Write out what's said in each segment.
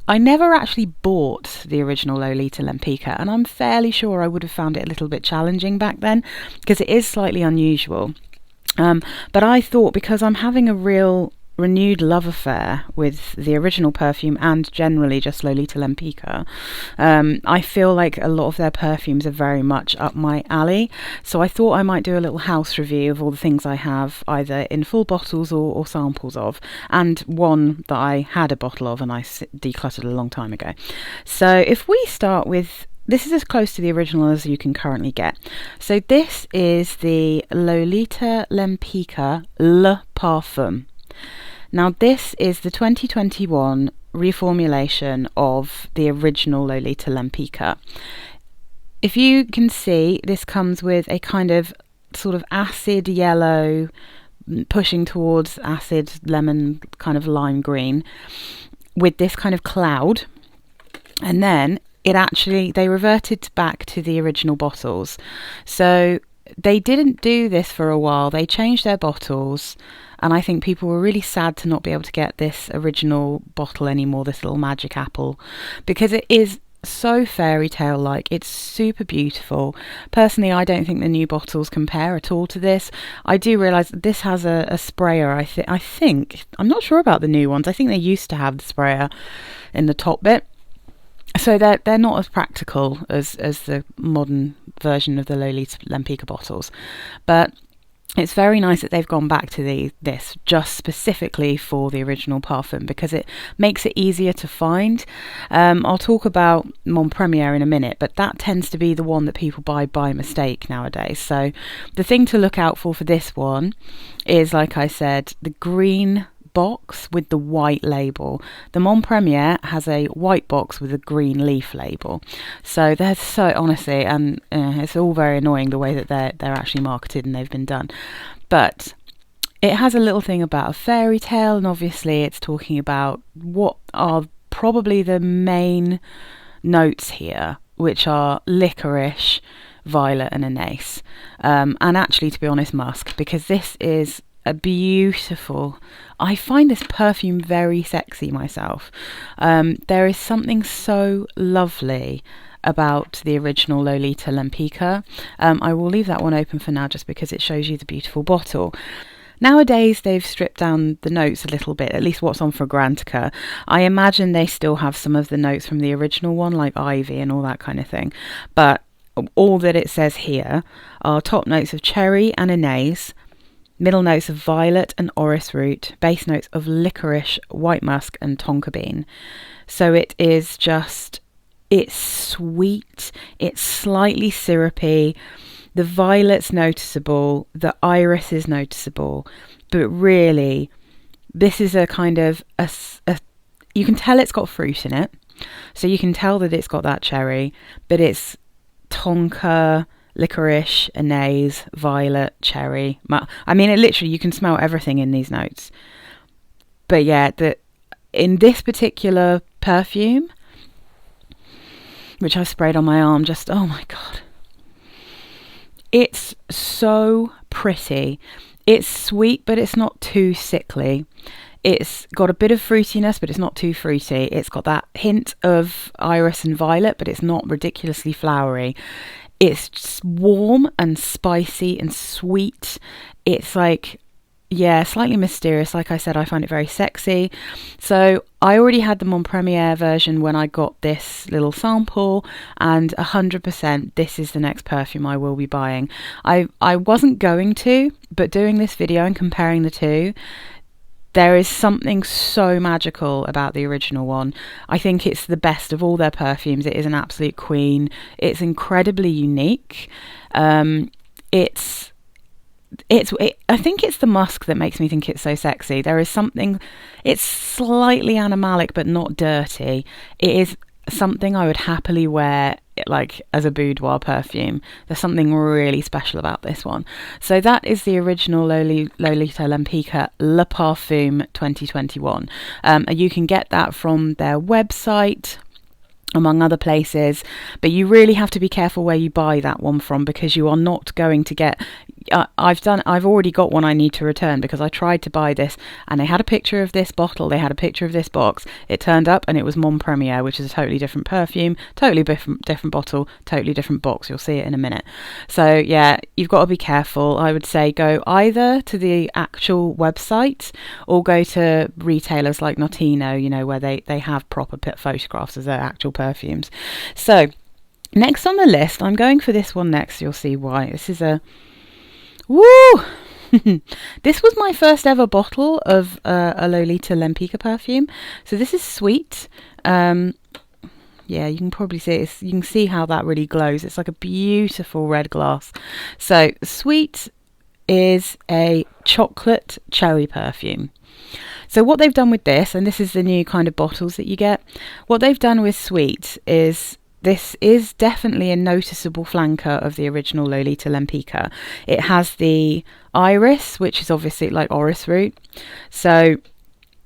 I never actually bought the original Lolita Lempicka, and I'm fairly sure I would have found it a little bit challenging back then because it is slightly unusual. But I thought, because I'm having a real renewed love affair with the original perfume and generally just Lolita Lempicka, I feel like a lot of their perfumes are very much up my alley. So I thought I might do a little house review of all the things I have, either in full bottles or samples of, and one that I had a bottle of and I decluttered a long time ago. So if we start with, this is as close to the original as you can currently get. So this is the Lolita Lempicka Parfum. Now this is the 2021 reformulation of the original Lolita Lempicka. If you can see, this comes with a kind of sort of acid yellow, pushing towards acid lemon, kind of lime green, with this kind of cloud. And then they reverted back to the original bottles. So they didn't do this for a while. They changed their bottles, and I think people were really sad to not be able to get this original bottle anymore, this little magic apple, because it is so fairy tale like. It's super beautiful. Personally, I don't think the new bottles compare at all to this. I do realise that this has a sprayer. I think I'm not sure about the new ones. I think they used to have the sprayer in the top bit. So they're not as practical as the modern version of the Lolita Lempicka bottles, but it's very nice that they've gone back to this just specifically for the original Parfum, because it makes it easier to find. I'll talk about Mon Premier in a minute, but that tends to be the one that people buy by mistake nowadays. So the thing to look out for this one is, like I said, the green box with the white label. The Mon Premier has a white box with a green leaf label. So they're so, honestly, and it's all very annoying the way that they're actually marketed and they've been done. But it has a little thing about a fairy tale, and obviously it's talking about what are probably the main notes here, which are licorice, violet and anise. And actually, to be honest, musk, because this is a beautiful, I find this perfume very sexy myself. There is something so lovely about the original Lolita Lempicka. I will leave that one open for now just because it shows you the beautiful bottle. Nowadays they've stripped down the notes a little bit, at least what's on Fragrantica. I imagine they still have some of the notes from the original one, like ivy and all that kind of thing, but all that it says here are top notes of cherry and anise, middle notes of violet and orris root, base notes of licorice, white musk and tonka bean. So it is just, it's sweet, it's slightly syrupy, the violet's noticeable, the iris is noticeable, but really this is a kind of, you can tell it's got fruit in it, so you can tell that it's got that cherry, but it's tonka, licorice, anise, violet, cherry. I mean, it literally, you can smell everything in these notes. But yeah, in this particular perfume, which I've sprayed on my arm, just, oh my God. It's so pretty. It's sweet, but it's not too sickly. It's got a bit of fruitiness, but it's not too fruity. It's got that hint of iris and violet, but it's not ridiculously flowery. It's just warm and spicy and sweet. It's like, yeah, slightly mysterious. Like I said, I find it very sexy. So I already had the Mon Premier version when I got this little sample, and 100% this is the next perfume I will be buying. I wasn't going to, but doing this video and comparing the two, there is something so magical about the original one. I think it's the best of all their perfumes. It is an absolute queen. It's incredibly unique. I think it's the musk that makes me think it's so sexy. There is something, it's slightly animalic but not dirty. It is something I would happily wear like as a boudoir perfume. There's something really special about this one. So that is the original Lolita Lempicka Le Parfum 2021. You can get that from their website. among other places, but you really have to be careful where you buy that one from, because you are not going to get I've already got one I need to return, because I tried to buy this and they had a picture of this bottle, they had a picture of this box, it turned up and it was Mon Premier, which is a totally different perfume, totally different bottle, totally different box. You'll see it in a minute. So yeah, you've got to be careful. I would say go either to the actual website or go to retailers like Notino, you know, where they have proper photographs of their actual perfumes. So next on the list, I'm going for this one next. You'll see why. This is a woo! This was my first ever bottle of a Lolita Lempicka perfume. So this is Sweet. Yeah, you can probably see it. You can see how that really glows. It's like a beautiful red glass. So Sweet is a chocolate cherry perfume. So what they've done with this, and this is the new kind of bottles that you get, what they've done with Sweet is this is definitely a noticeable flanker of the original Lolita Lempicka. It has the iris, which is obviously like orris root. So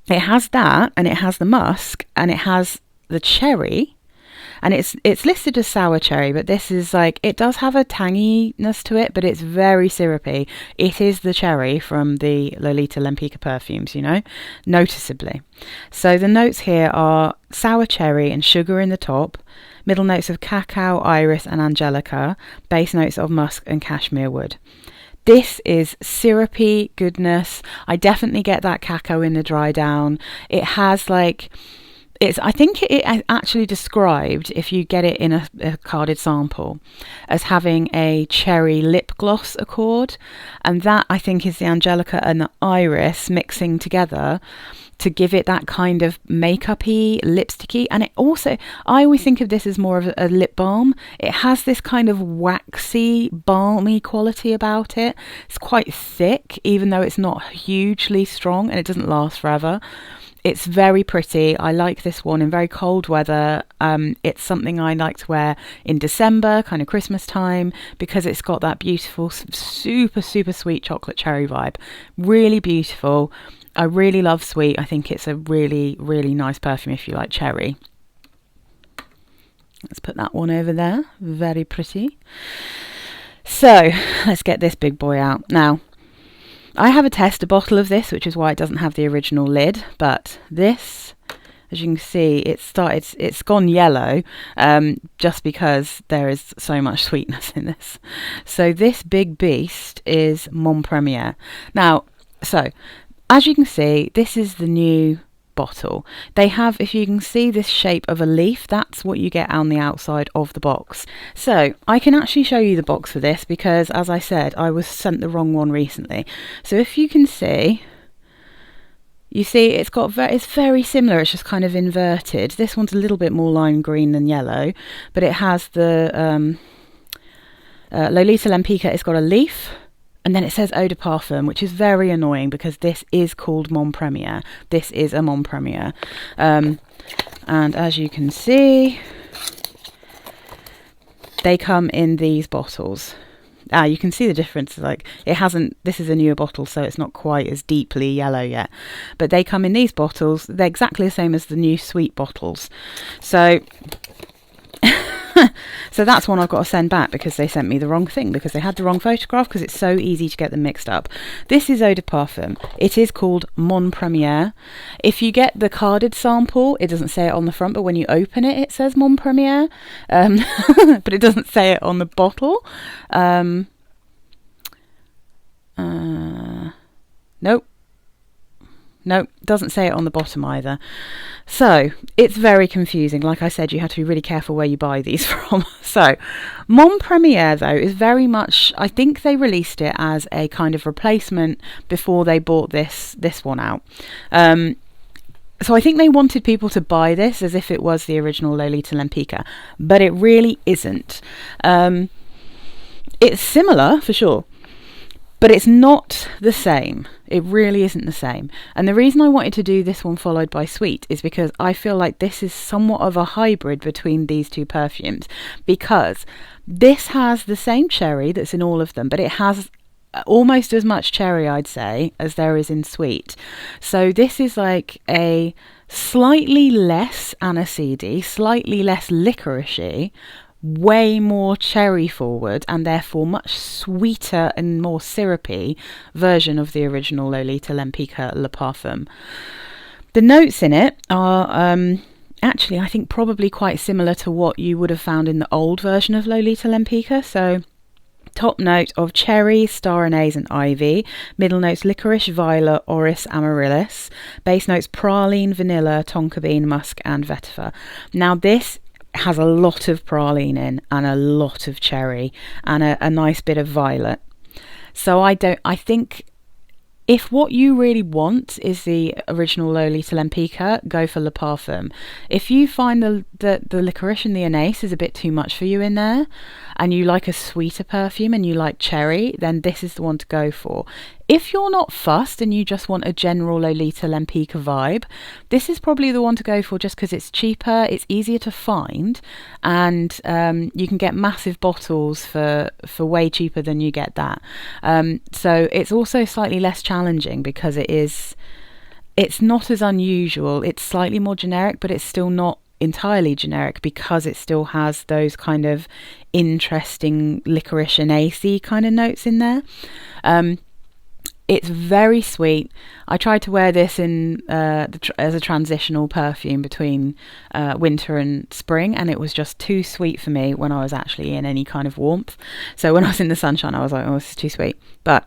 it has that, and it has the musk, and it has the cherry. And it's listed as sour cherry, but this is like, it does have a tanginess to it, but it's very syrupy. It is the cherry from the Lolita Lempicka perfumes, you know, noticeably. So the notes here are sour cherry and sugar in the top, middle notes of cacao, iris and angelica, base notes of musk and cashmere wood. This is syrupy goodness. I definitely get that cacao in the dry down. It has like... I think it actually described, if you get it in a carded sample, as having a cherry lip gloss accord, and that I think is the angelica and the iris mixing together to give it that kind of makeup-y, lipsticky. And it also, I always think of this as more of a lip balm. It has this kind of waxy, balmy quality about it. It's quite thick, even though it's not hugely strong, and it doesn't last forever. It's very pretty. I like this one in very cold weather. It's something I like to wear in December, kind of Christmas time, because it's got that beautiful, super, super sweet chocolate cherry vibe. Really beautiful. I really love Sweet. I think it's a really, really nice perfume if you like cherry. Let's put that one over there. Very pretty. So let's get this big boy out. Now, I have a tester bottle of this, which is why it doesn't have the original lid, but this, as you can see, it's gone yellow, just because there is so much sweetness in this. So this big beast is Mon Premier. Now, so as you can see, this is the new bottle. They have, if you can see this shape of a leaf, that's what you get on the outside of the box. So I can actually show you the box for this, because as I said, I was sent the wrong one recently. So if you can see, you see it's very similar, it's just kind of inverted. This one's a little bit more lime green than yellow, but it has the Lolita Lempicka, it's got a leaf. And then it says Eau de Parfum, which is very annoying because this is called Mon Premier. This is a Mon Premier. And as you can see, they come in these bottles. You can see the difference. Like, this is a newer bottle, so it's not quite as deeply yellow yet. But they come in these bottles. They're exactly the same as the new Sweet bottles. So... So that's one I've got to send back, because they sent me the wrong thing, because they had the wrong photograph, because it's so easy to get them mixed up. This is Eau de Parfum. It is called Mon Premier. If you get the carded sample, it doesn't say it on the front, but when you open it, it says Mon Premier. But it doesn't say it on the bottle. Nope. Nope, doesn't say it on the bottom either. So, it's very confusing. Like I said, you have to be really careful where you buy these from. So, Mon Premier, though, is very much... I think they released it as a kind of replacement before they bought this one out. So I think they wanted people to buy this as if it was the original Lolita Lempicka, but it really isn't. It's similar, for sure. But it's not the same. It really isn't the same. And the reason I wanted to do this one followed by Sweet is because I feel like this is somewhat of a hybrid between these two perfumes, because this has the same cherry that's in all of them, but it has almost as much cherry, I'd say, as there is in Sweet. So this is like a Slightly less aniseedy, slightly less licoricey, way more cherry forward, and therefore much sweeter and more syrupy version of the original Lolita Lempicka Le Parfum. The notes in it are actually, I think, probably quite similar to what you would have found in the old version of Lolita Lempicka. So top note of cherry, star anise and ivy. Middle notes licorice, violet, orris, amaryllis. Base notes praline, vanilla, tonka bean, musk and vetiver. Now this has a lot of praline in and a lot of cherry and a nice bit of violet. So I think if what you really want is the original Lolita Lempicka, go for Le Parfum. If you find the licorice and the anise is a bit too much for you in there, and you like a sweeter perfume and you like cherry, then this is the one to go for. If you're not fussed and you just want a general Lolita Lempicka vibe, this is probably the one to go for just because it's cheaper, it's easier to find, and you can get massive bottles for way cheaper than you get that. So it's also slightly less challenging because it's not as unusual. It's slightly more generic, but it's still not entirely generic because it still has those kind of interesting licorice and acey kind of notes in there. It's very sweet. I tried to wear this in as a transitional perfume between winter and spring, and it was just too sweet for me when I was actually in any kind of warmth. So when I was in the sunshine, I was like, oh, this is too sweet. But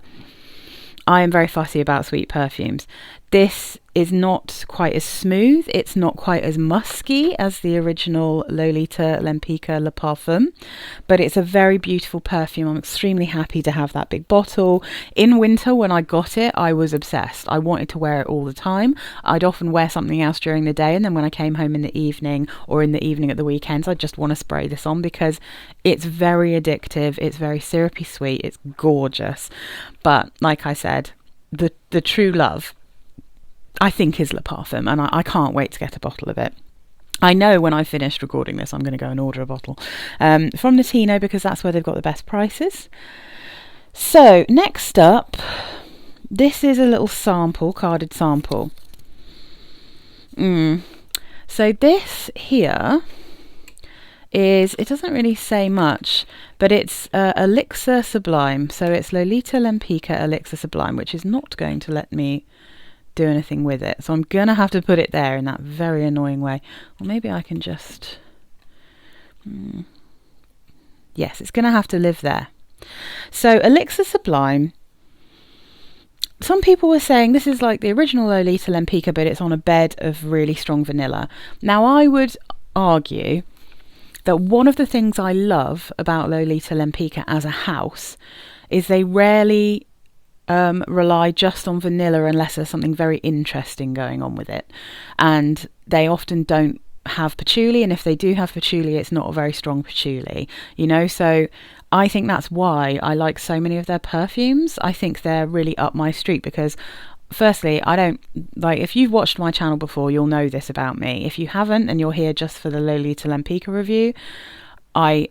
I am very fussy about sweet perfumes. This is not quite as smooth. It's not quite as musky as the original Lolita Lempicka Le Parfum, but it's a very beautiful perfume. I'm extremely happy to have that big bottle. In winter, when I got it, I was obsessed. I wanted to wear it all the time. I'd often wear something else during the day, and then when I came home in the evening or in the evening at the weekends, I'd just want to spray this on because it's very addictive. It's very syrupy sweet. It's gorgeous. But like I said, the true love, I think, is Le Parfum, and I can't wait to get a bottle of it. I know when I've finished recording this, I'm going to go and order a bottle from Notino because that's where they've got the best prices. So next up, this is a little sample, carded sample. So this here is, it doesn't really say much, but it's Elixir Sublime. So it's Lolita Lempicka Elixir Sublime, which is not going to let me do anything with it. So I'm going to have to put it there in that very annoying way. Or maybe I can just... Yes, it's going to have to live there. So Elixir Sublime, some people were saying this is like the original Lolita Lempicka, but it's on a bed of really strong vanilla. Now I would argue that one of the things I love about Lolita Lempicka as a house is they rarely rely just on vanilla unless there's something very interesting going on with it. And they often don't have patchouli, and if they do have patchouli, it's not a very strong patchouli, you know. So I think that's why I like so many of their perfumes. I think they're really up my street because firstly, I don't like, if you've watched my channel before, you'll know this about me. If you haven't and you're here just for the Lolita Lempicka review, I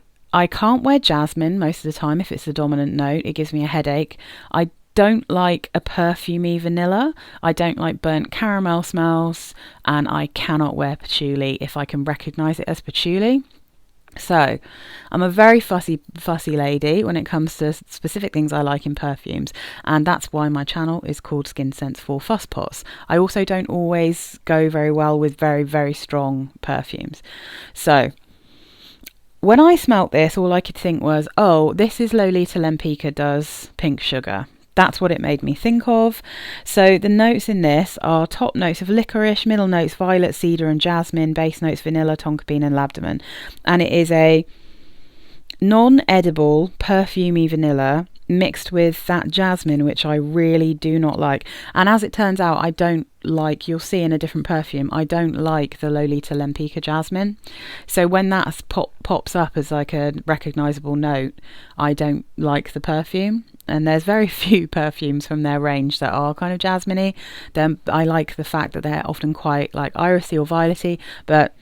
can't wear jasmine most of the time if it's the dominant note. It gives me a headache. I don't like a perfumey vanilla. I don't like burnt caramel smells, and I cannot wear patchouli if I can recognise it as patchouli. So I'm a very fussy lady when it comes to specific things I like in perfumes, and that's why my channel is called Skin Sense for Fusspots. I also don't always go very well with very, very strong perfumes. So when I smelt this, all I could think was, oh, this is Lolita Lempicka does pink sugar. That's what it made me think of. So the notes in this are top notes of licorice, middle notes violet, cedar and jasmine, base notes vanilla, tonka bean and labdaman. And it is a non-edible perfumey vanilla mixed with that jasmine, which I really do not like. And as it turns out, I don't like, you'll see in a different perfume, I don't like the Lolita Lempicka jasmine. So when that pops up as like a recognisable note, I don't like the perfume. And there's very few perfumes from their range that are kind of jasmine-y. Then I like the fact that they're often quite like irisy or violety, but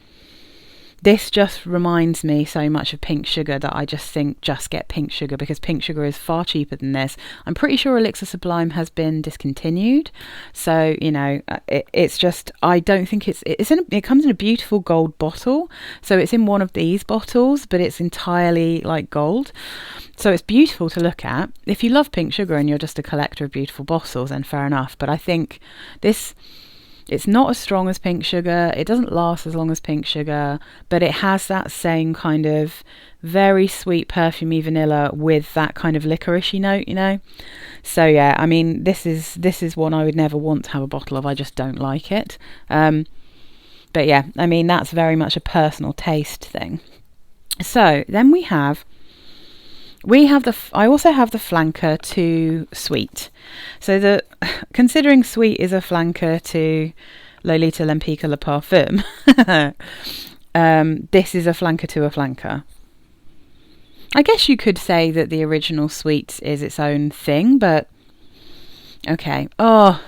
This just reminds me so much of Pink Sugar that I just think just get Pink Sugar, because Pink Sugar is far cheaper than this. I'm pretty sure Elixir Sublime has been discontinued, so it's just, I don't think it comes in a beautiful gold bottle, so it's in one of these bottles, but it's entirely like gold, so it's beautiful to look at. If you love Pink Sugar and you're just a collector of beautiful bottles, then fair enough, but I think it's not as strong as Pink Sugar, it doesn't last as long as Pink Sugar, but it has that same kind of very sweet perfumey vanilla with that kind of licoricey note, So yeah, I mean, this is one I would never want to have a bottle of. I just don't like it. But yeah, I mean, that's very much a personal taste thing. So then I also have the flanker to Sweet. So considering Sweet is a flanker to Lolita Lempicka Perfumes, this is a flanker to a flanker. I guess you could say that the original Sweet is its own thing, but okay. Oh,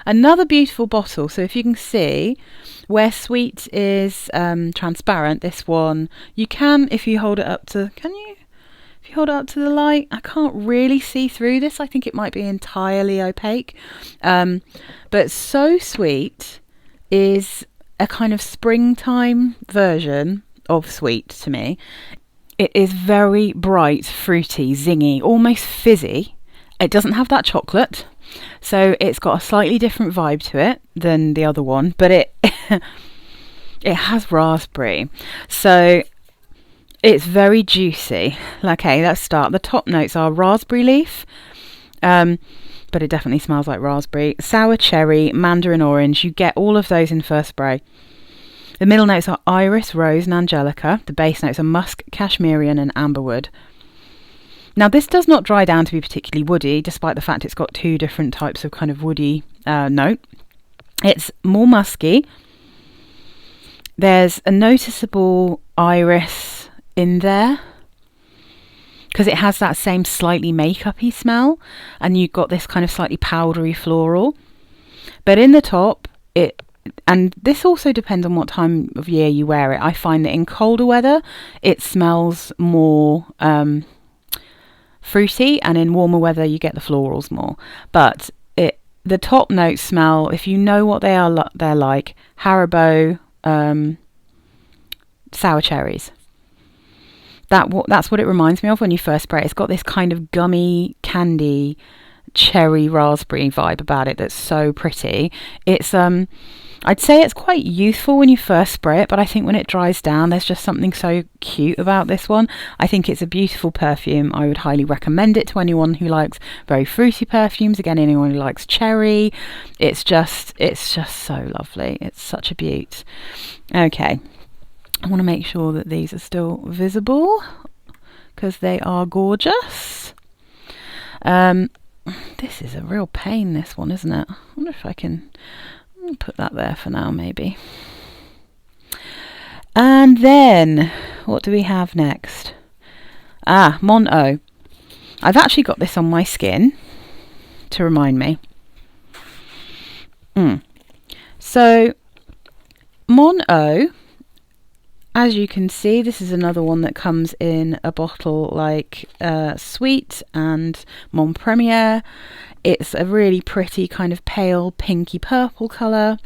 another beautiful bottle. So if you can see where Sweet is transparent, this one, you can, if you hold it up to, can you? If you hold it up to the light, I can't really see through this. I think it might be entirely opaque. But So Sweet is a kind of springtime version of Sweet to me. It is very bright, fruity, zingy, almost fizzy. It doesn't have that chocolate, so it's got a slightly different vibe to it than the other one, but it it has raspberry. So it's very juicy. Okay, let's start. The top notes are raspberry leaf, but it definitely smells like raspberry. Sour cherry, mandarin orange. You get all of those in first spray. The middle notes are iris, rose, and angelica. The base notes are musk, cashmerian, and amberwood. Now, this does not dry down to be particularly woody, despite the fact it's got two different types of kind of woody note. It's more musky. There's a noticeable iris in there because it has that same slightly makeup-y smell, and you've got this kind of slightly powdery floral. But in the top, and this also depends on what time of year you wear it. I find that in colder weather, it smells more fruity, and in warmer weather, you get the florals more. But the top notes smell, if you know what they're like, Haribo sour cherries. That's what it reminds me of when you first spray it. It's got this kind of gummy candy cherry raspberry vibe about it that's so pretty. It's I'd say it's quite youthful when you first spray it, but I think when it dries down, there's just something so cute about this one. I think it's a beautiful perfume. I would highly recommend it to anyone who likes very fruity perfumes. Again, anyone who likes cherry. It's just so lovely. It's such a beaut. Okay. I want to make sure that these are still visible because they are gorgeous. This is a real pain, this one, isn't it? I wonder if I can put that there for now, maybe. And then, what do we have next? Mon Eau. I've actually got this on my skin to remind me. So, Mon Eau, as you can see, this is another one that comes in a bottle like Sweet and Mon Premier. It's a really pretty kind of pale pinky purple colour.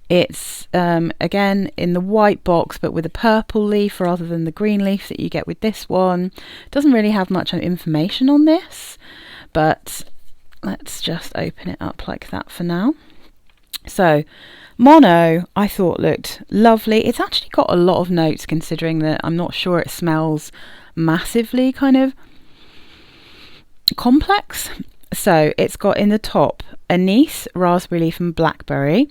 It's again in the white box but with a purple leaf rather than the green leaf that you get with this one. Doesn't really have much information on this, but let's just open it up like that for now. So Mon Eau I thought looked lovely. It's actually got a lot of notes, considering that I'm not sure it smells massively kind of complex. So it's got in the top anise, raspberry leaf and blackberry,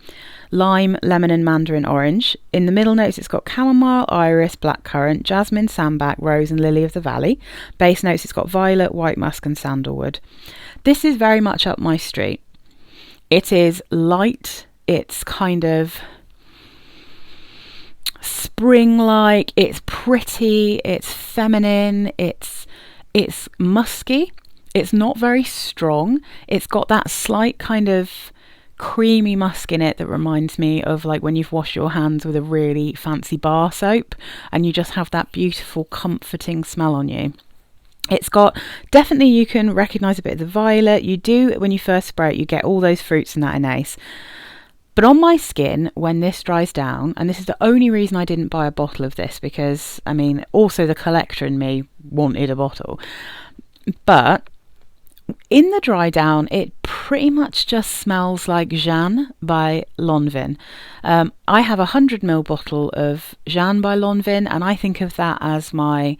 lime, lemon and mandarin orange. In the middle notes it's got chamomile, iris, blackcurrant, jasmine, sambac, rose and lily of the valley. Base notes it's got violet, white musk and sandalwood. This is very much up my street. It is light, it's kind of spring-like, it's pretty, it's feminine, it's musky. It's not very strong. It's got that slight kind of creamy musk in it that reminds me of like when you've washed your hands with a really fancy bar soap and you just have that beautiful comforting smell on you. It's got, definitely you can recognise a bit of the violet. You do, when you first spray it, you get all those fruits and that anise. But on my skin, when this dries down, and this is the only reason I didn't buy a bottle of this, because, I mean, also the collector in me wanted a bottle. But in the dry down, it pretty much just smells like Jeanne by Lanvin. I have a 100ml bottle of Jeanne by Lanvin, and I think of that as my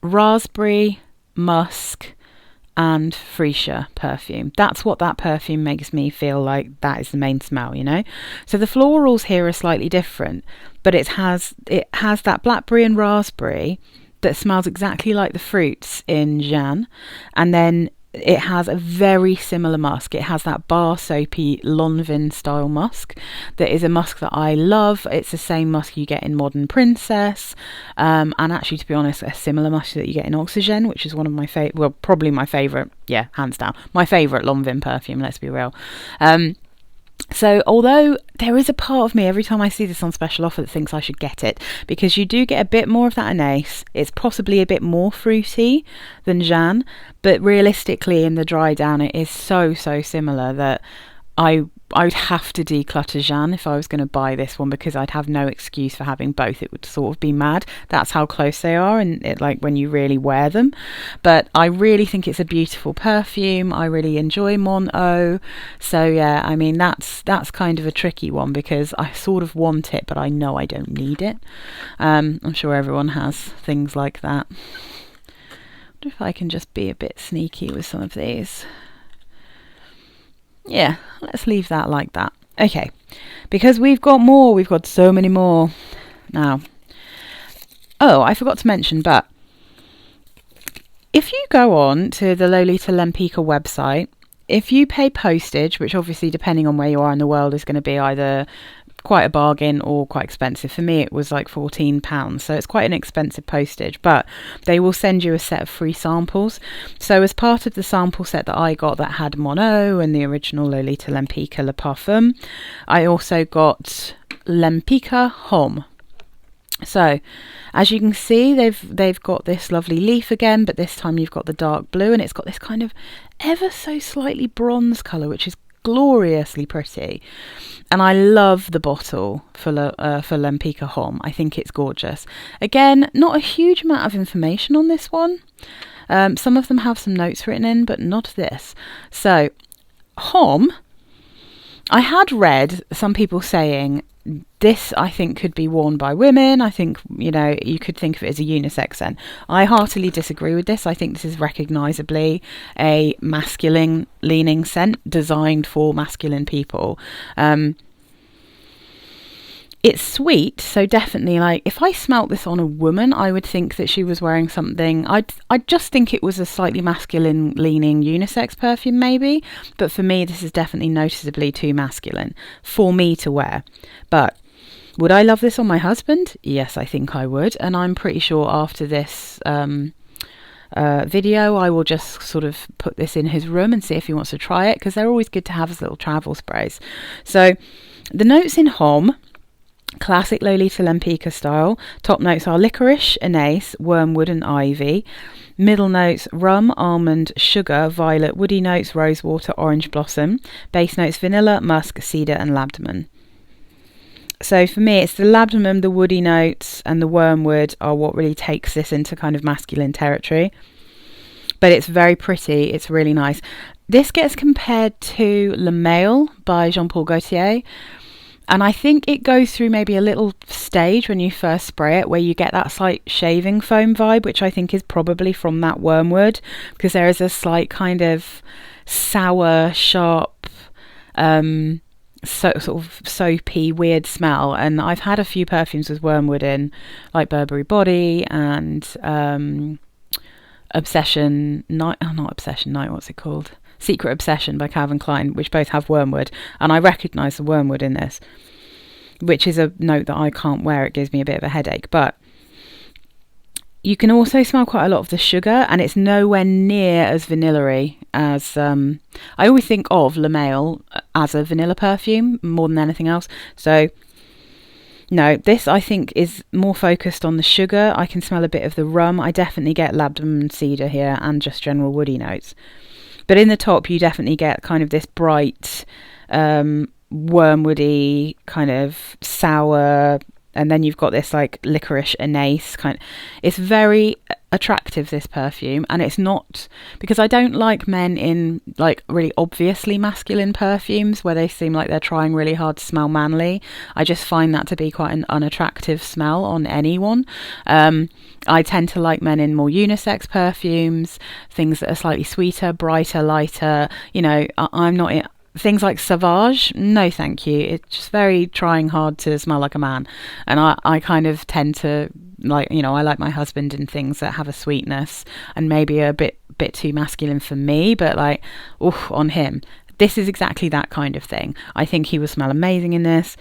raspberry, musk, and freesia perfume. That's what that perfume makes me feel like. That is the main smell, you know. So the florals here are slightly different, but it has that blackberry and raspberry that smells exactly like the fruits in Jeanne, and then it has a very similar musk. It has that bar soapy Lanvin style musk that is a musk that I love. It's the same musk you get in Modern Princess, and actually, to be honest, a similar musk that you get in Oxygen, which is one of my favorite, well, probably my favorite, yeah, hands down, my favorite Lanvin perfume, let's be real. So although there is a part of me every time I see this on special offer that thinks I should get it, because you do get a bit more of that anise, it's possibly a bit more fruity than Jeanne, but realistically in the dry down it is so similar that I'd have to declutter Jeanne if I was going to buy this one, because I'd have no excuse for having both. It would sort of be mad. That's how close they are, and it, like, when you really wear them. But I really think it's a beautiful perfume. I really enjoy Mon Eau. So yeah, I mean, that's kind of a tricky one, because I sort of want it, but I know I don't need it. I'm sure everyone has things like that. I wonder if I can just be a bit sneaky with some of these. Yeah, let's leave that like that. Okay, because we've got more. We've got so many more now. Oh, I forgot to mention, but if you go on to the Lolita Lempicka website, if you pay postage, which obviously depending on where you are in the world is going to be either quite a bargain or quite expensive. For me, it was like £14, so it's quite an expensive postage, but they will send you a set of free samples. So as part of the sample set that I got that had Mon Eau and the original Lolita Lempicka Le Parfum, I also got Lempicka Homme. So as you can see, they've got this lovely leaf again, but this time you've got the dark blue, and it's got this kind of ever so slightly bronze colour, which is gloriously pretty. And I love the bottle for Lempicka Homme. I think it's gorgeous. Again, not a huge amount of information on this one. Some of them have some notes written in, but not this. So, Homme, I had read some people saying this, I think, could be worn by women. I think, you know, you could think of it as a unisex scent. I heartily disagree with this. I think this is recognisably a masculine leaning scent designed for masculine people. It's sweet, so definitely, like, if I smelt this on a woman, I would think that she was wearing something. I'd just think it was a slightly masculine leaning unisex perfume maybe, but for me this is definitely noticeably too masculine for me to wear. But would I love this on my husband? Yes, I think I would, and I'm pretty sure after this video I will just sort of put this in his room and see if he wants to try it, because they're always good to have as little travel sprays. So the notes in Homme, classic Lolita Lempicka style. Top notes are licorice, anise, wormwood and ivy. Middle notes rum, almond, sugar, violet, woody notes, rosewater, orange blossom. Base notes vanilla, musk, cedar and labdanum. So for me it's the labdanum, the woody notes and the wormwood are what really takes this into kind of masculine territory. But it's very pretty, it's really nice. This gets compared to Le Male by Jean Paul Gaultier. And I think it goes through maybe a little stage when you first spray it where you get that slight shaving foam vibe, which I think is probably from that wormwood, because there is a slight kind of sour, sharp, sort of soapy, weird smell. And I've had a few perfumes with wormwood in, like Burberry Body and Obsession Night. Oh, not Obsession Night. What's it called? Secret Obsession by Calvin Klein, which both have wormwood, and I recognise the wormwood in this, which is a note that I can't wear. It gives me a bit of a headache, but You can also smell quite a lot of the sugar, and it's nowhere near as vanilla-y as... I always think of Le Male as a vanilla perfume more than anything else. So, no, this I think is more focused on the sugar. I can smell a bit of the rum. I definitely get labdanum and cedar here, and just general woody notes. But in the top, you definitely get kind of this bright, wormwoody, kind of sour... And then you've got this like licorice anise kind. It's very attractive, this perfume, and it's not, because I don't like men in like really obviously masculine perfumes where they seem like they're trying really hard to smell manly. I just find that to be quite an unattractive smell on anyone. I tend to like men in more unisex perfumes, things that are slightly sweeter, brighter, lighter. You know, I'm not in things like Sauvage, no thank you. It's just very trying hard to smell like a man. And I kind of tend to like, you know, I like my husband in things that have a sweetness and maybe a bit too masculine for me, but like, oof, on him. This is exactly that kind of thing. I think he will smell amazing in this.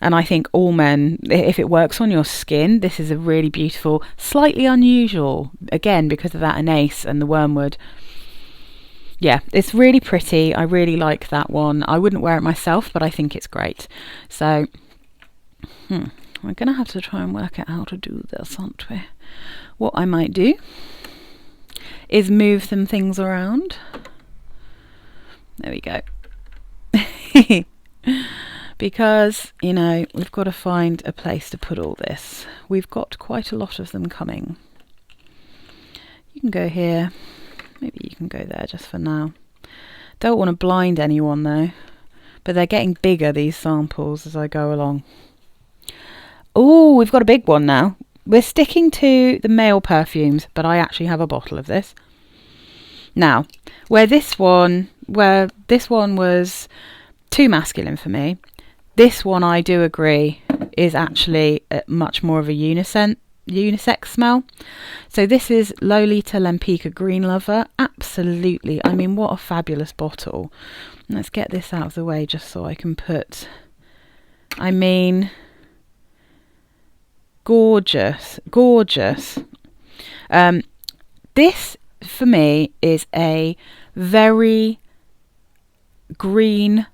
And I think all men, if it works on your skin, this is a really beautiful, slightly unusual, again, because of that anise and the wormwood. Yeah, it's really pretty. I really like that one. I wouldn't wear it myself, but I think it's great. So, we're going to have to try and work out how to do this, aren't we? What I might do is move some things around. There we go. Because, you know, we've got to find a place to put all this. We've got quite a lot of them coming. You can go here. Maybe you can go there just for now. Don't want to blind anyone though. But they're getting bigger, these samples, as I go along. Oh, we've got a big one now. We're sticking to the male perfumes, but I actually have a bottle of this. Now, where this one was too masculine for me, this one I do agree is actually much more of a unisex smell. So this is Lolita Lempicka Green Lover. Absolutely. I mean, what a fabulous bottle. Let's get this out of the way just so I can put... I mean, gorgeous. Gorgeous. This, for me, is a very green,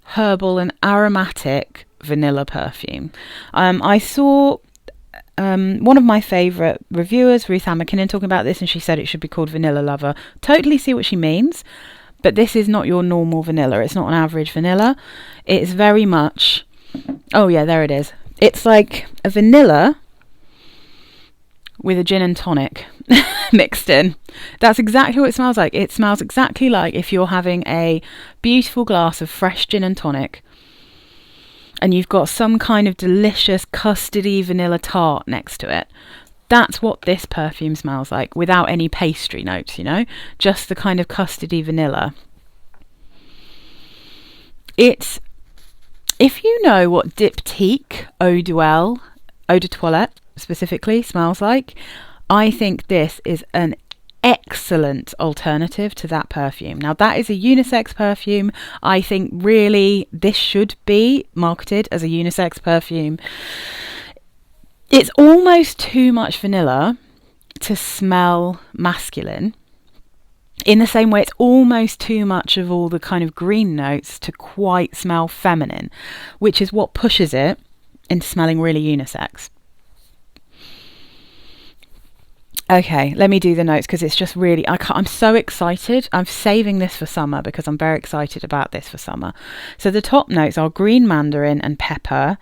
herbal and aromatic vanilla perfume. I saw... one of my favourite reviewers, Ruth Ann McKinnon, talking about this, and she said it should be called Vanilla Lover. Totally see what she means, but this is not your normal vanilla. It's not an average vanilla. It's very much... Oh yeah, there it is. It's like a vanilla with a gin and tonic mixed in. That's exactly what it smells like. It smells exactly like if you're having a beautiful glass of fresh gin and tonic and you've got some kind of delicious custardy vanilla tart next to it. That's what this perfume smells like, without any pastry notes, you know? Just the kind of custardy vanilla. It's... If you know what Diptyque Eau de Toilette specifically smells like, I think this is an excellent alternative to that perfume. Now that is a unisex perfume. I think really this should be marketed as a unisex perfume. It's almost too much vanilla to smell masculine. In the same way, it's almost too much of all the kind of green notes to quite smell feminine, which is what pushes it into smelling really unisex. Okay, let me do the notes because it's just really... I'm so excited. I'm saving this for summer because I'm very excited about this for summer. So the top notes are green mandarin and pepper.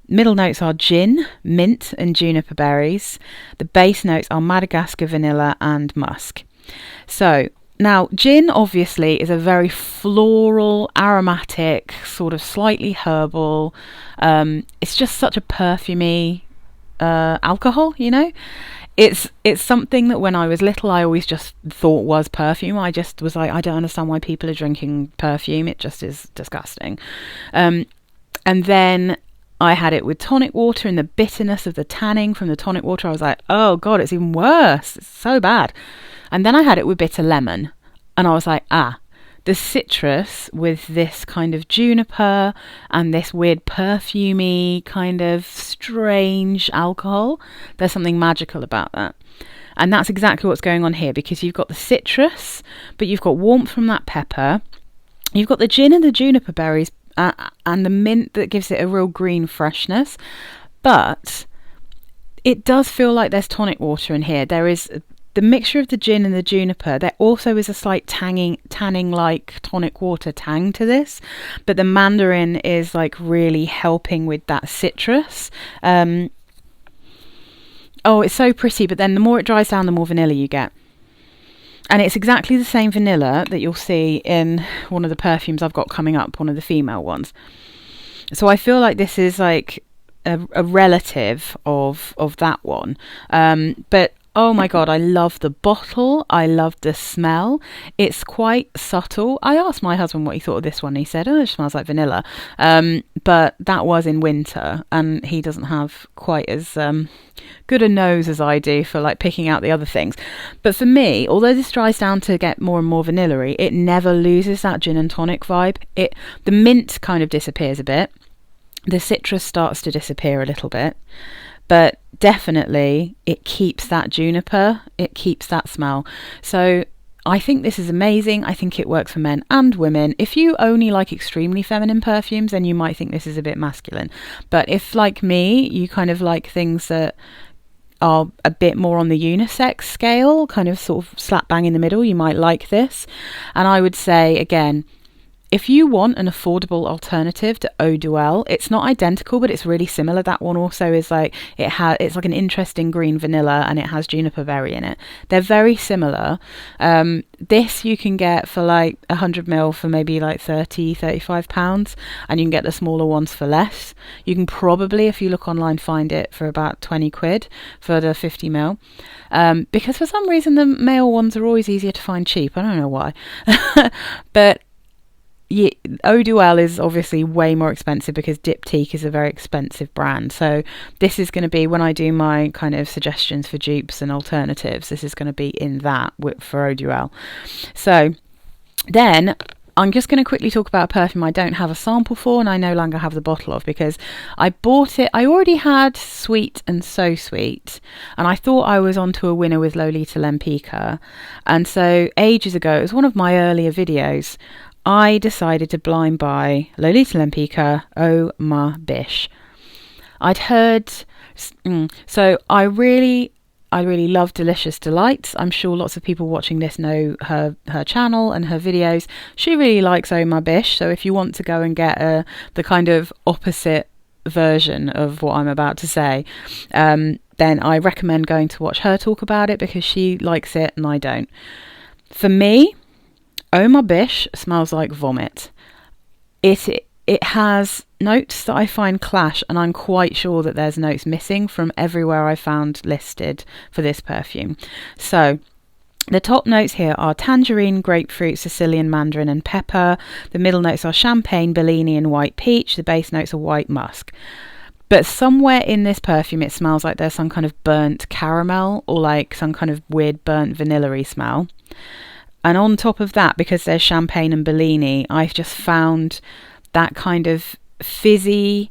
Middle notes are gin, mint and juniper berries. The base notes are Madagascar vanilla and musk. So now gin obviously is a very floral, aromatic, sort of slightly herbal. It's just such a perfumey alcohol, you know. It's something that when I was little I always just thought was perfume. I just was like, I don't understand why people are drinking perfume. It just is disgusting. And then I had it with tonic water, and the bitterness of the tanning from the tonic water, I was like, oh God, it's even worse. It's so bad. And then I had it with bitter lemon, and I was like, the citrus with this kind of juniper and this weird perfumey kind of strange alcohol. There's something magical about that. And that's exactly what's going on here, because you've got the citrus, but you've got warmth from that pepper. You've got the gin and the juniper berries and the mint that gives it a real green freshness. But it does feel like there's tonic water in here. There is the mixture of the gin and the juniper. There also is a slight tanning like tonic water tang to this. But the mandarin is like really helping with that citrus. Oh, it's so pretty, but then the more it dries down, the more vanilla you get. And it's exactly the same vanilla that you'll see in one of the perfumes I've got coming up, one of the female ones. So I feel like this is like a relative of that one. But oh my God, I love the bottle. I love the smell. It's quite subtle. I asked my husband what he thought of this one. He said, oh, it smells like vanilla. But that was in winter, and he doesn't have quite as good a nose as I do for like picking out the other things. But for me, although this dries down to get more and more vanilla-y, it never loses that gin and tonic vibe. The mint kind of disappears a bit. The citrus starts to disappear a little bit. But definitely it keeps that juniper, it keeps that smell. So I think this is amazing. I think it works for men and women. If you only like extremely feminine perfumes, then you might think this is a bit masculine. But if, like me, you kind of like things that are a bit more on the unisex scale, kind of sort of slap bang in the middle, you might like this. And I would say, again, if you want an affordable alternative to Eau Duelle, it's not identical, but it's really similar. That one also is like, it's like an interesting green vanilla, and it has juniper berry in it. They're very similar. This you can get for like 100ml for maybe like £35, and you can get the smaller ones for less. You can probably, if you look online, find it for about 20 quid for the 50ml. Because for some reason the male ones are always easier to find cheap. I don't know why. But yeah, Eau Duelle is obviously way more expensive because Diptyque is a very expensive brand. So this is going to be, when I do my kind of suggestions for dupes and alternatives, this is going to be in that for Eau Duelle. So then I'm just going to quickly talk about a perfume I don't have a sample for, and I no longer have the bottle of, because I bought it. I already had Sweet and So Sweet, and I thought I was onto a winner with Lolita Lempicka. And so ages ago, it was one of my earlier videos, I decided to blind buy Lolita Lempicka Oh Ma Biche. I'd heard, so I really love Delicious Delights. I'm sure lots of people watching this know her channel and her videos. She really likes Oh Ma Biche, so if you want to go and get the kind of opposite version of what I'm about to say, then I recommend going to watch her talk about it, because she likes it and I don't. For me, Oh Ma Biche smells like vomit. It has notes that I find clash, and I'm quite sure that there's notes missing from everywhere I found listed for this perfume. So the top notes here are tangerine, grapefruit, Sicilian mandarin and pepper. The middle notes are champagne, Bellini and white peach. The base notes are white musk. But somewhere in this perfume it smells like there's some kind of burnt caramel, or like some kind of weird burnt vanilla-y smell. And on top of that, because there's champagne and Bellini, I've just found that kind of fizzy,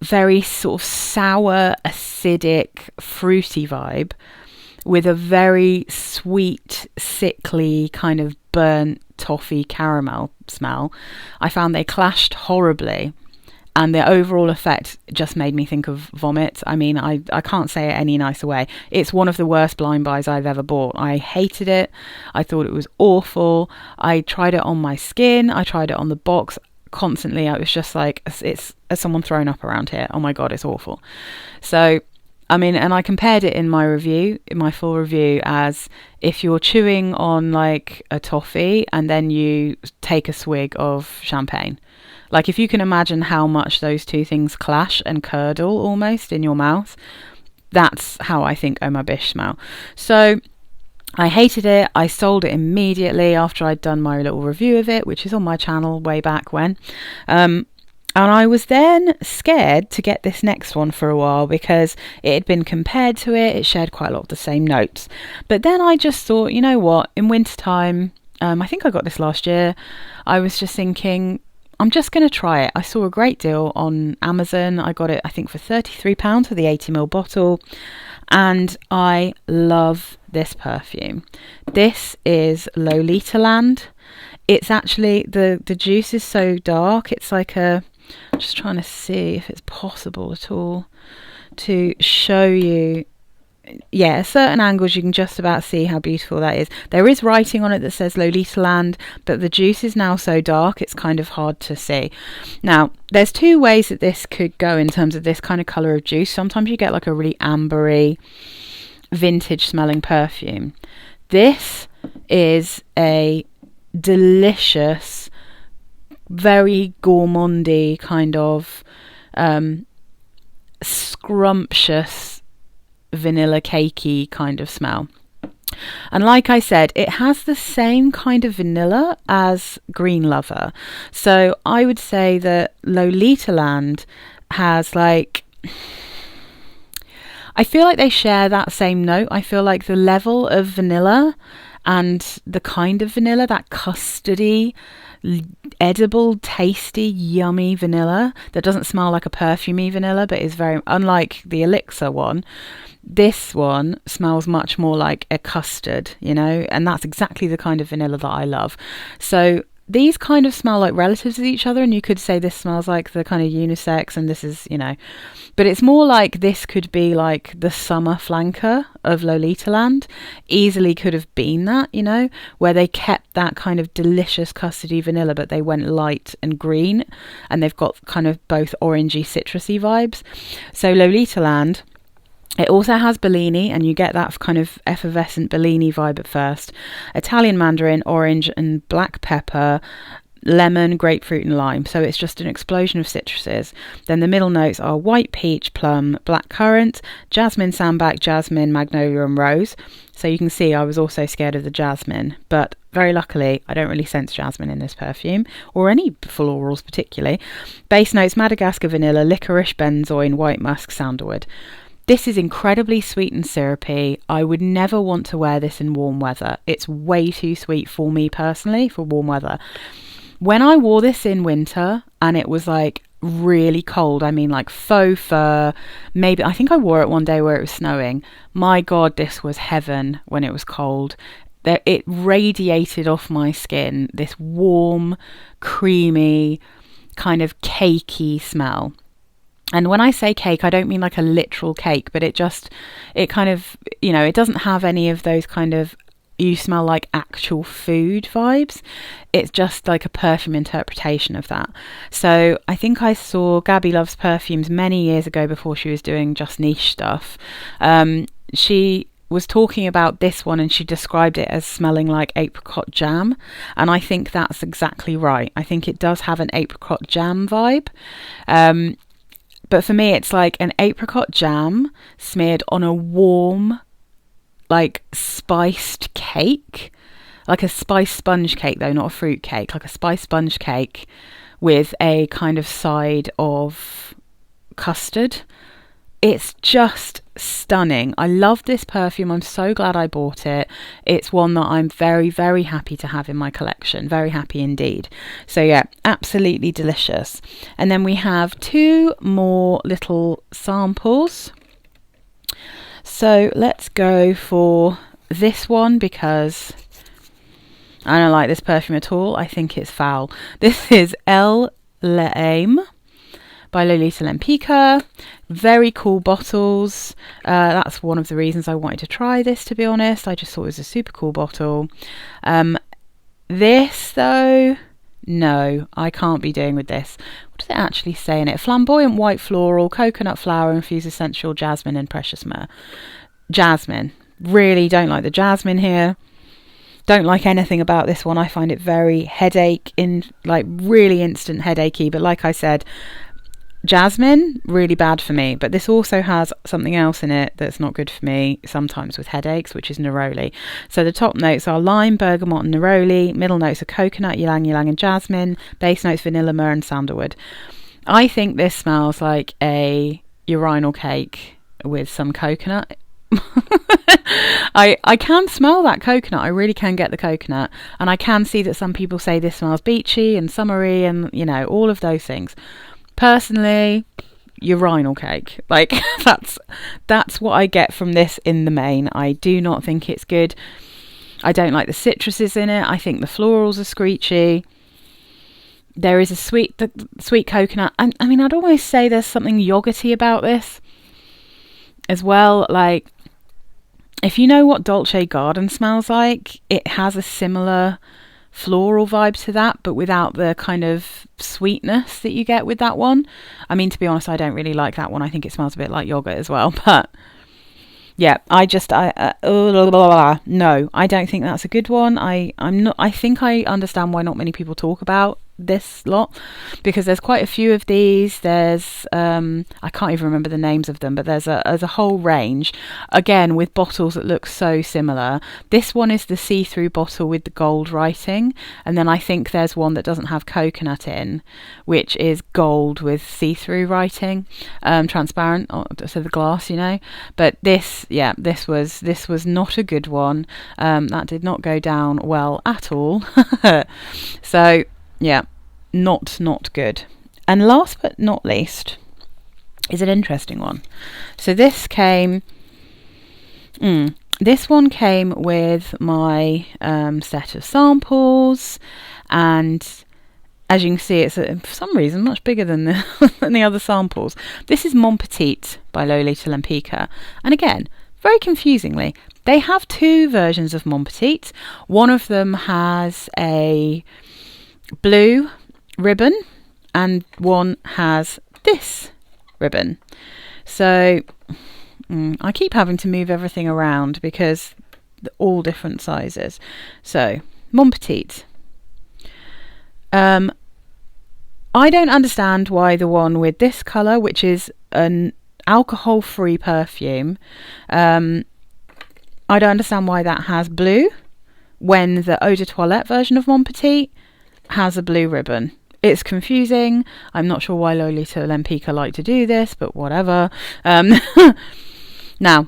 very sort of sour, acidic, fruity vibe with a very sweet, sickly kind of burnt toffee caramel smell. I found they clashed horribly, and the overall effect just made me think of vomit. I mean, I can't say it any nicer way. It's one of the worst blind buys I've ever bought. I hated it. I thought it was awful. I tried it on my skin. I tried it on the box. Constantly, I was just like, it's someone thrown up around here. Oh my God, it's awful. So, I mean, and I compared it in my review, in my full review, as if you're chewing on like a toffee and then you take a swig of champagne. Like, if you can imagine how much those two things clash and curdle almost in your mouth, that's how I think Oh Ma Biche smell. So I hated it. I sold it immediately after I'd done my little review of it, which is on my channel way back when. And I was then scared to get this next one for a while, because it had been compared to it. It shared quite a lot of the same notes. But then I just thought, you know what, in wintertime, I think I got this last year. I was just thinking, I'm just going to try it. I saw a great deal on Amazon. I got it, I think, for £33 for the 80ml bottle. And I love this perfume. This is LolitaLand. It's actually, the juice is so dark. It's like I'm just trying to see if it's possible at all to show you. Yeah, at certain angles you can just about see how beautiful that is. There is writing on it that says LolitaLand, but the juice is now so dark it's kind of hard to see. Now, there's two ways that this could go in terms of this kind of colour of juice. Sometimes you get like a really ambery, vintage smelling perfume. This is a delicious, very gourmandy kind of scrumptious, vanilla cakey kind of smell. And like I said, it has the same kind of vanilla as Green Lover. So I would say that LolitaLand has like, I feel like they share that same note. I feel like the level of vanilla and the kind of vanilla, that custardy, edible, tasty, yummy vanilla that doesn't smell like a perfumey vanilla, but is very, unlike the Elixir one, this one smells much more like a custard, you know, and that's exactly the kind of vanilla that I love. So these kind of smell like relatives of each other, and you could say this smells like the kind of unisex, and this is, you know, but it's more like this could be like the summer flanker of LolitaLand. Easily could have been that, you know, where they kept that kind of delicious custardy vanilla, but they went light and green, and they've got kind of both orangey, citrusy vibes. So LolitaLand, it also has Bellini, and you get that kind of effervescent Bellini vibe at first. Italian mandarin, orange and black pepper, lemon, grapefruit and lime. So it's just an explosion of citruses. Then the middle notes are white peach, plum, black currant, jasmine, sambac, jasmine, magnolia and rose. So you can see I was also scared of the jasmine, but very luckily I don't really sense jasmine in this perfume, or any florals particularly. Base notes, Madagascar vanilla, licorice, benzoin, white musk, sandalwood. This is incredibly sweet and syrupy. I would never want to wear this in warm weather. It's way too sweet for me personally, for warm weather. When I wore this in winter and it was like really cold, I mean like faux fur, maybe, I think I wore it one day where it was snowing. My God, this was heaven when it was cold. It radiated off my skin, this warm, creamy, kind of cakey smell. And when I say cake, I don't mean like a literal cake, but it kind of, you know, it doesn't have any of those kind of, you smell like actual food vibes. It's just like a perfume interpretation of that. So I think I saw Gabby Loves Perfumes many years ago before she was doing just niche stuff. She was talking about this one and she described it as smelling like apricot jam, and I think that's exactly right. I think it does have an apricot jam vibe. But for me, it's like an apricot jam smeared on a warm, like spiced cake, like a spiced sponge cake though, not a fruit cake, like a spiced sponge cake with a kind of side of custard. It's just stunning. I love this perfume. I'm so glad I bought it. It's one that I'm very, very happy to have in my collection. Very happy indeed. So yeah, absolutely delicious. And then we have two more little samples. So let's go for this one because I don't like this perfume at all. I think it's foul. This is Elle L'aime by Lolita Lempicka. Very cool bottles. That's one of the reasons I wanted to try this, to be honest. I just thought it was a super cool bottle. This though, no, I can't be doing with this. What does it actually say in it? Flamboyant white floral, coconut flower, infused essential jasmine and precious myrrh. Jasmine. Really don't like the jasmine here. Don't like anything about this one. I find it very headache, like really instant headachy. But like I said, jasmine, really bad for me. But this also has something else in it that's not good for me, sometimes with headaches, which is neroli. So the top notes are lime, bergamot and neroli. Middle notes are coconut, ylang ylang and jasmine. Base notes vanilla, myrrh and sandalwood. I think this smells like a urinal cake with some coconut. I can smell that coconut. I really can get the coconut. And I can see that some people say this smells beachy and summery and, you know, all of those things. Personally, urinal cake. Like, that's what I get from this in the main. I do not think it's good. I don't like the citruses in it. I think the florals are screechy. There is a sweet coconut. I mean, I'd almost say there's something yogurty about this as well. Like, if you know what Dolce Garden smells like, it has a similar floral vibe to that, but without the kind of sweetness that you get with that one. I mean, to be honest, I don't really like that one. I think it smells a bit like yogurt as well. But yeah, no, I don't think that's a good one. I think I understand why not many people talk about this lot, because there's quite a few of these. There's I can't even remember the names of them, but there's a whole range, again with bottles that look so similar. This one is the see-through bottle with the gold writing, and then I think there's one that doesn't have coconut in, which is gold with see-through writing, transparent, so the glass, you know. But this was not a good one. That did not go down well at all. So yeah, not good. And last but not least is an interesting one. So this one came with my set of samples, and as you can see, it's for some reason much bigger than the other samples. This is Mon Petit by Lolita Lempicka, and again, very confusingly, they have two versions of Mon Petit. One of them has a blue ribbon and one has this ribbon. So I keep having to move everything around because they're all different sizes. So Mon Petit. I don't understand why the one with this colour, which is an alcohol-free perfume, I don't understand why that has blue when the Eau de Toilette version of Mon Petit has a blue ribbon. It's confusing. I'm not sure why Lolita Lempicka like to do this, but whatever. Now,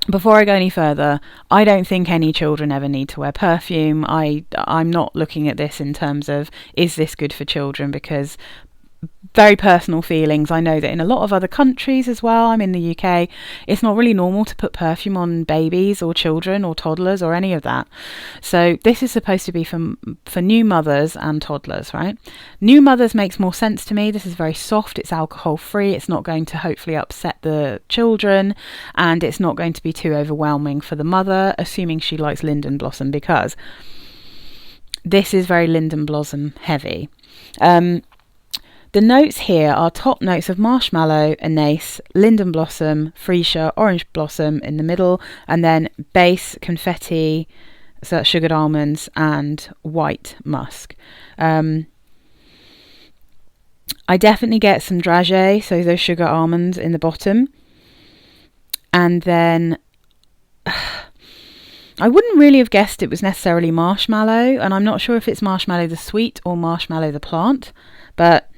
before I go any further, I don't think any children ever need to wear perfume. I'm not looking at this in terms of, is this good for children? Because very personal feelings. I know that in a lot of other countries as well, I'm in the UK, it's not really normal to put perfume on babies or children or toddlers or any of that. So this is supposed to be for new mothers and toddlers, right? New mothers makes more sense to me. This is very soft, it's alcohol free, it's not going to hopefully upset the children, and it's not going to be too overwhelming for the mother, assuming she likes linden blossom, because this is very linden blossom heavy. The notes here are top notes of marshmallow, anise, linden blossom, freesia, orange blossom in the middle, and then base, confetti, so that's sugared almonds, and white musk. I definitely get some dragée, so those sugar almonds in the bottom. And then I wouldn't really have guessed it was necessarily marshmallow, and I'm not sure if it's marshmallow the sweet or marshmallow the plant, but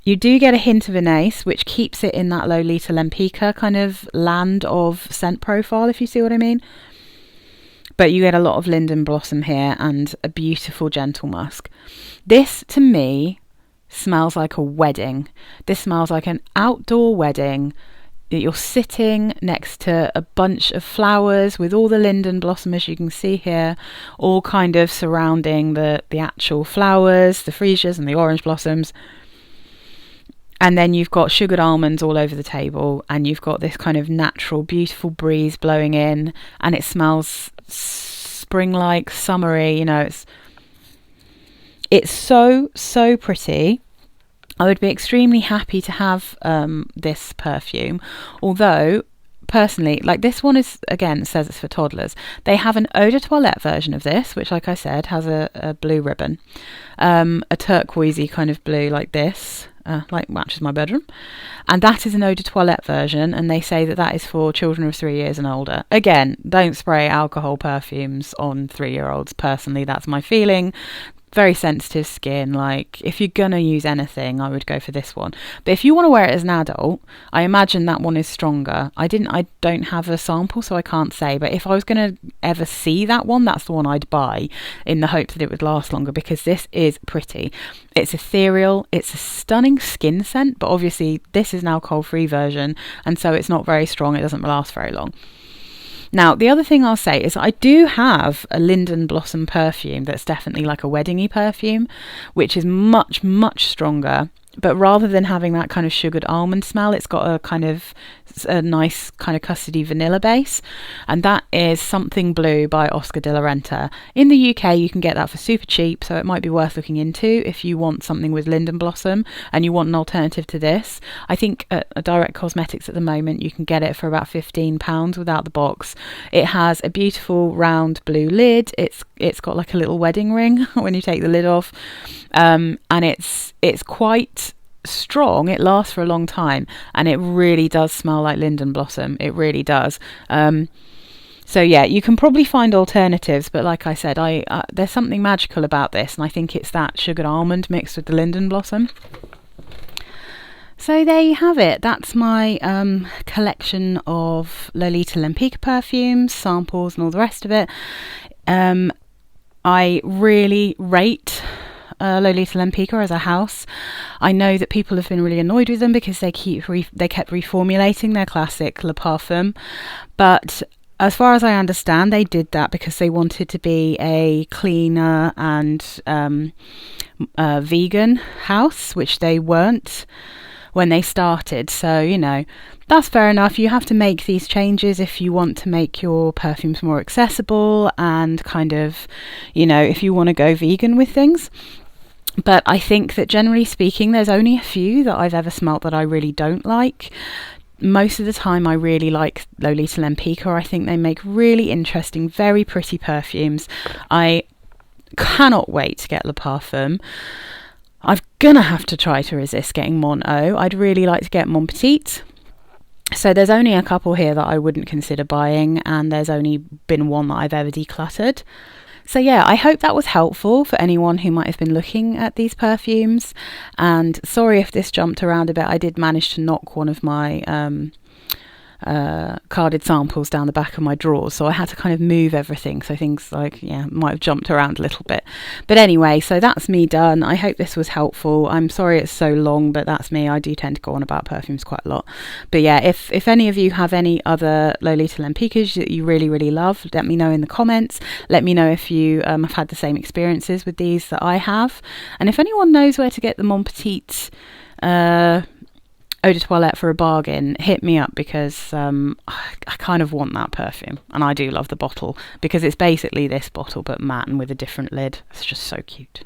you do get a hint of anise, which keeps it in that Lolita Lempicka kind of land of scent profile, if you see what I mean. But you get a lot of linden blossom here and a beautiful gentle musk. This, to me, smells like a wedding. This smells like an outdoor wedding. You're sitting next to a bunch of flowers with all the linden blossom, as you can see here, all kind of surrounding the actual flowers, the freesias and the orange blossoms. And then you've got sugared almonds all over the table, and you've got this kind of natural, beautiful breeze blowing in, and it smells spring-like, summery. You know, it's so pretty. I would be extremely happy to have this perfume, although personally, like, this one is, again, it says it's for toddlers. They have an eau de toilette version of this, which, like I said, has a blue ribbon, a turquoisey kind of blue like this. Like matches my bedroom, and that is an eau de toilette version, and they say that is for children of 3 years and older. Again, don't spray alcohol perfumes on 3-year-olds. Personally, that's my feeling. very sensitive skin. Like, if you're gonna use anything, I would go for this one. But if you want to wear it as an adult, I imagine that one is stronger. I don't have a sample, so I can't say, but if I was gonna ever see that one, that's the one I'd buy, in the hope that it would last longer, because this is pretty. It's ethereal, it's a stunning skin scent, but obviously this is an alcohol-free version, and so it's not very strong, it doesn't last very long. Now, the other thing I'll say is I do have a linden blossom perfume that's definitely like a weddingy perfume, which is much, much stronger. But rather than having that kind of sugared almond smell, it's got a nice kind of custardy vanilla base. And that is Something Blue by Oscar de la Renta. In the UK, you can get that for super cheap, so it might be worth looking into if you want something with linden blossom and you want an alternative to this. I think at Direct Cosmetics at the moment, you can get it for about £15 without the box. It has a beautiful round blue lid. It's got like a little wedding ring when you take the lid off. And it's quite strong. It lasts for a long time, and it really does smell like linden blossom. It really does. So yeah, you can probably find alternatives, but like I said, there's something magical about this, and I think it's that sugared almond mixed with the linden blossom. So there you have it. That's my collection of Lolita Lempicka perfumes, samples, and all the rest of it. I really rate Lolita Lempicka as a house. I know that people have been really annoyed with them because they kept reformulating their classic Le Parfum, but as far as I understand, they did that because they wanted to be a cleaner and vegan house, which they weren't when they started. So, you know, that's fair enough. You have to make these changes if you want to make your perfumes more accessible and kind of, you know, if you want to go vegan with things. But I think that generally speaking, there's only a few that I've ever smelt that I really don't like. Most of the time I really like Lolita Lempicka. I think they make really interesting, very pretty perfumes. I cannot wait to get Le Parfum. I'm gonna have to try to resist getting Mon Eau. I'd really like to get Mon Petit. So there's only a couple here that I wouldn't consider buying, and there's only been one that I've ever decluttered. So yeah, I hope that was helpful for anyone who might have been looking at these perfumes. And sorry if this jumped around a bit. I did manage to knock one of my carded samples down the back of my drawers, so I had to kind of move everything, so things like, yeah, might have jumped around a little bit. But anyway, so that's me done. I hope this was helpful. I'm sorry it's so long, but that's me. I do tend to go on about perfumes quite a lot. But yeah, if any of you have any other Lolita Lempickas that you really, really love, let me know in the comments. Let me know if you have had the same experiences with these that I have, and if anyone knows where to get the Mon Petit eau de toilette for a bargain, hit me up, because I kind of want that perfume, and I do love the bottle because it's basically this bottle but matte and with a different lid. It's just so cute.